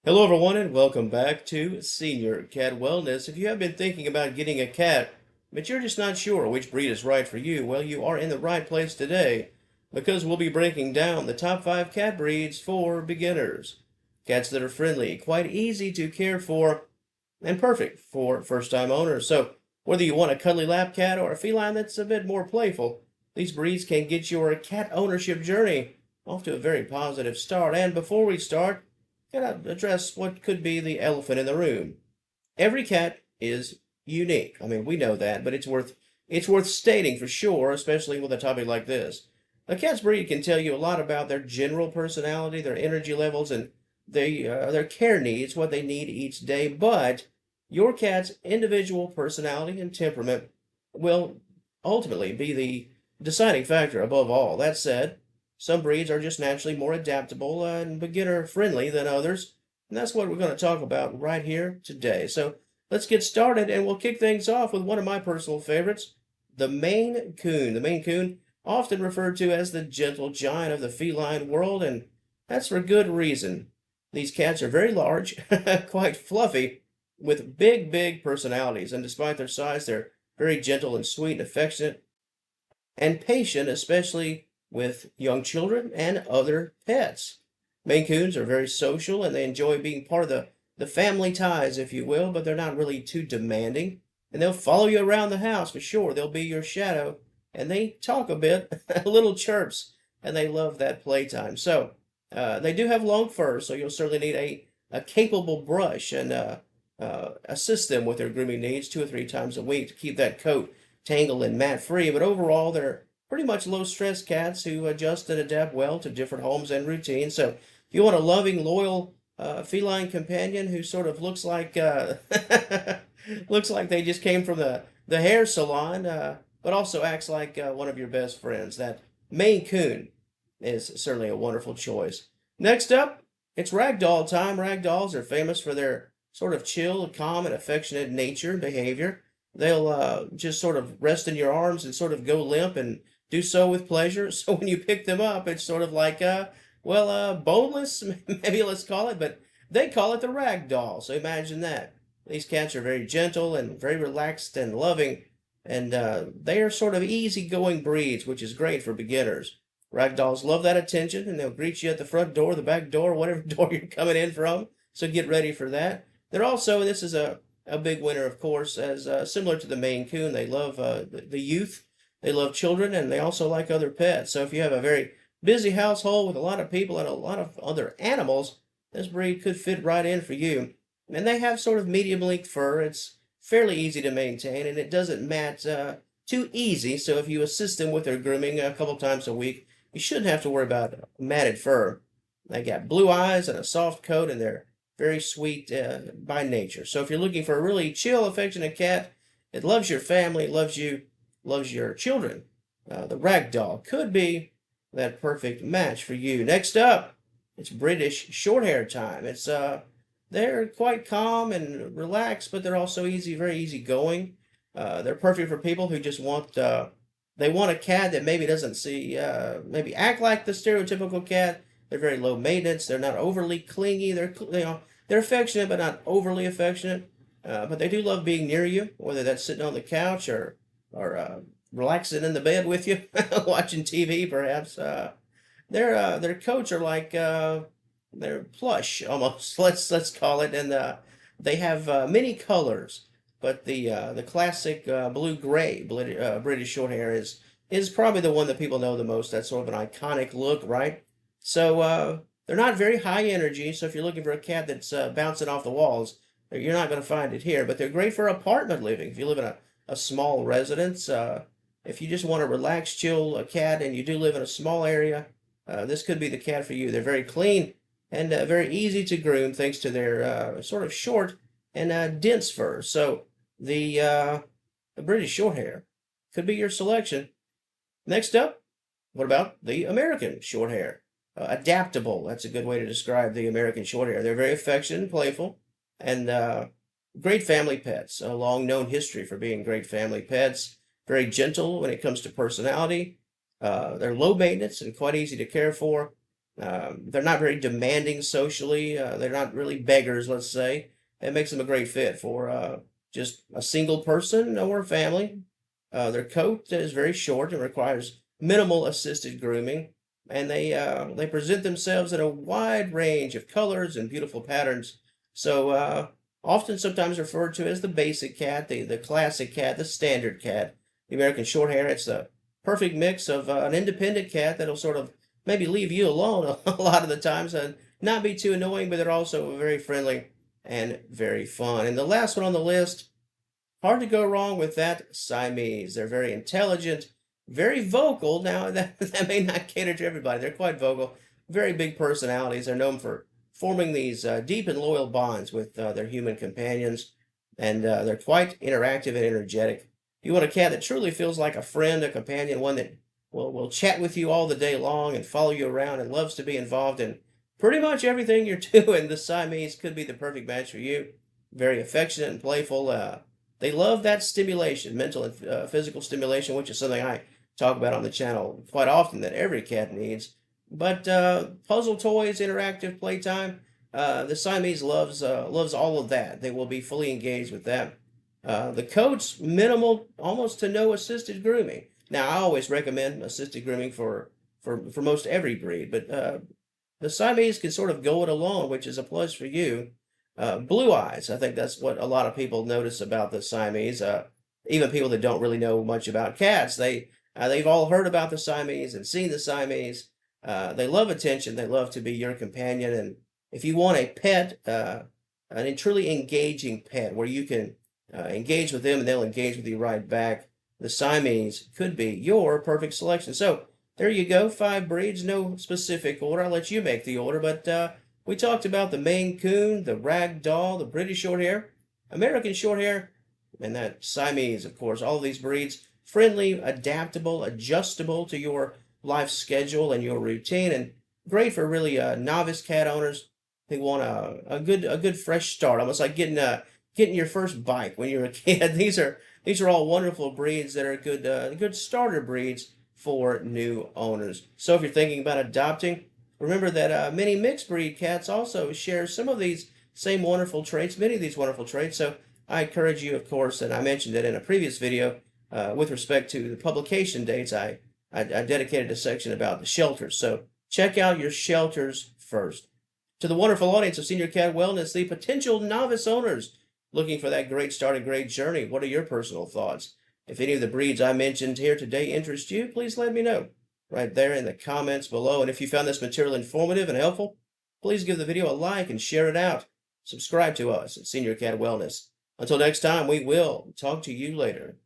Hello, everyone, and welcome back to Senior Cat Wellness. If you have been thinking about getting a cat, but you're just not sure which breed is right for you, well, you are in the right place today because we'll be breaking down the top 5 cat breeds for beginners. Cats that are friendly, quite easy to care for, and perfect for first-time owners. So, whether you want a cuddly lap cat or a feline that's a bit more playful, these breeds can get your cat ownership journey off to a very positive start. And before we start, gotta address what could be the elephant in the room. Every cat is unique. I mean, we know that, but it's worth stating for sure, especially with a topic like this. A cat's breed can tell you a lot about their general personality, their energy levels, and their care needs, what they need each day. But your cat's individual personality and temperament will ultimately be the deciding factor above all. That said, some breeds are just naturally more adaptable and beginner friendly than others, and that's what we're going to talk about right here today. So let's get started, and we'll kick things off with one of my personal favorites, the Maine Coon. The Maine Coon, often referred to as the gentle giant of the feline world, and that's for good reason. These cats are very large, quite fluffy, with big personalities, and despite their size, they're very gentle and sweet and affectionate and patient, especially with young children and other pets. Maine Coons are very social and they enjoy being part of the family ties, if you will, but they're not really too demanding. And they'll follow you around the house for sure. They'll be your shadow. And they talk a bit, little chirps, and they love that playtime. So they do have long fur, so you'll certainly need a capable brush and assist them with their grooming needs 2 or 3 times a week to keep that coat tangled and mat free. But overall, they're pretty much low stress cats who adjust and adapt well to different homes and routines. So if you want a loving, loyal feline companion who sort of looks like looks like they just came from the hair salon, but also acts like one of your best friends, that Maine Coon is certainly a wonderful choice. Next up, it's Ragdoll time. Ragdolls are famous for their sort of chill, calm, and affectionate nature and behavior. They'll just sort of rest in your arms and sort of go limp and do so with pleasure. So when you pick them up, it's sort of like, boneless, maybe let's call it, but they call it the rag doll. So imagine that. These cats are very gentle and very relaxed and loving, and they are sort of easygoing breeds, which is great for beginners. Ragdolls love that attention, and they'll greet you at the front door, the back door, whatever door you're coming in from. So get ready for that. They're also, this is a big winner, of course, as similar to the Maine Coon. They love the youth. They love children, and they also like other pets. So if you have a very busy household with a lot of people and a lot of other animals, this breed could fit right in for you. And they have sort of medium-length fur. It's fairly easy to maintain, and it doesn't mat too easy. So if you assist them with their grooming a couple times a week, you shouldn't have to worry about matted fur. They got blue eyes and a soft coat, and they're very sweet by nature. So if you're looking for a really chill, affectionate cat, it loves your family, loves you, loves your children, the Ragdoll could be that perfect match for you. Next up, it's British Shorthair time. It's they're quite calm and relaxed, but they're also very easy going. They're perfect for people who just want they want a cat that maybe doesn't maybe act like the stereotypical cat. They're very low maintenance. They're not overly clingy. They're affectionate, but not overly affectionate. But they do love being near you, whether that's sitting on the couch or relaxing in the bed with you, watching TV perhaps. Their coats are like they're plush almost. Let's call it, and they have many colors. But the classic blue gray British Shorthair is probably the one that people know the most. That's sort of an iconic look, right? So they're not very high energy. So if you're looking for a cat that's bouncing off the walls, you're not going to find it here. But they're great for apartment living. If you live in a small residence, if you just want a relaxed, chill cat, and you do live in a small area, this could be the cat for you. They're very clean and very easy to groom, thanks to their sort of short and dense fur. So the British Shorthair could be your selection. Next up, what about the American Shorthair? Adaptable, that's a good way to describe the American Shorthair. They're very affectionate and playful, and great family pets. A long known history for being great family pets. Very gentle when it comes to personality. They're low maintenance and quite easy to care for. They're not very demanding socially. They're not really beggars, let's say. It makes them a great fit for just a single person or a family. Their coat is very short and requires minimal assisted grooming, and they present themselves in a wide range of colors and beautiful patterns. So often sometimes referred to as the basic cat, the classic cat, the standard cat, the American Shorthair. It's the perfect mix of an independent cat that'll sort of maybe leave you alone a lot of the times and not be too annoying, but they're also very friendly and very fun. And the last one on the list, hard to go wrong with that, Siamese. They're very intelligent, very vocal. Now, that may not cater to everybody. They're quite vocal, very big personalities. They're known for forming these deep and loyal bonds with their human companions, and they're quite interactive and energetic. If you want a cat that truly feels like a friend, a companion, one that will chat with you all the day long and follow you around and loves to be involved in pretty much everything you're doing, the Siamese could be the perfect match for you. Very affectionate and playful. They love that stimulation, mental and physical stimulation, which is something I talk about on the channel quite often that every cat needs. But puzzle toys, interactive playtime, the Siamese loves all of that. They will be fully engaged with that. The coat's minimal, almost to no assisted grooming. Now, I always recommend assisted grooming for most every breed, but the Siamese can sort of go it alone, which is a plus for you. Blue eyes, I think that's what a lot of people notice about the Siamese. Even people that don't really know much about cats, they've all heard about the Siamese and seen the Siamese. They love attention. They love to be your companion, and if you want a pet, a truly engaging pet where you can engage with them and they'll engage with you right back, the Siamese could be your perfect selection. So there you go, 5 breeds, no specific order. I'll let you make the order, but we talked about the Maine Coon, the Ragdoll, the British Shorthair, American Shorthair, and that Siamese, of course. All of these breeds, friendly, adaptable, adjustable to your life schedule and your routine, and great for really novice cat owners who want a good fresh start, almost like getting your first bike when you're a kid. These are all wonderful breeds that are good starter breeds for new owners. So if you're thinking about adopting, remember that many mixed breed cats also share some of these same wonderful traits, many of these wonderful traits. So I encourage you, of course, and I mentioned it in a previous video with respect to the publication dates. I dedicated a section about the shelters. So check out your shelters first. To the wonderful audience of Senior Cat Wellness, the potential novice owners looking for that great start and great journey, what are your personal thoughts? If any of the breeds I mentioned here today interest you, please let me know right there in the comments below. And if you found this material informative and helpful, please give the video a like and share it out. Subscribe to us at Senior Cat Wellness. Until next time, we will talk to you later.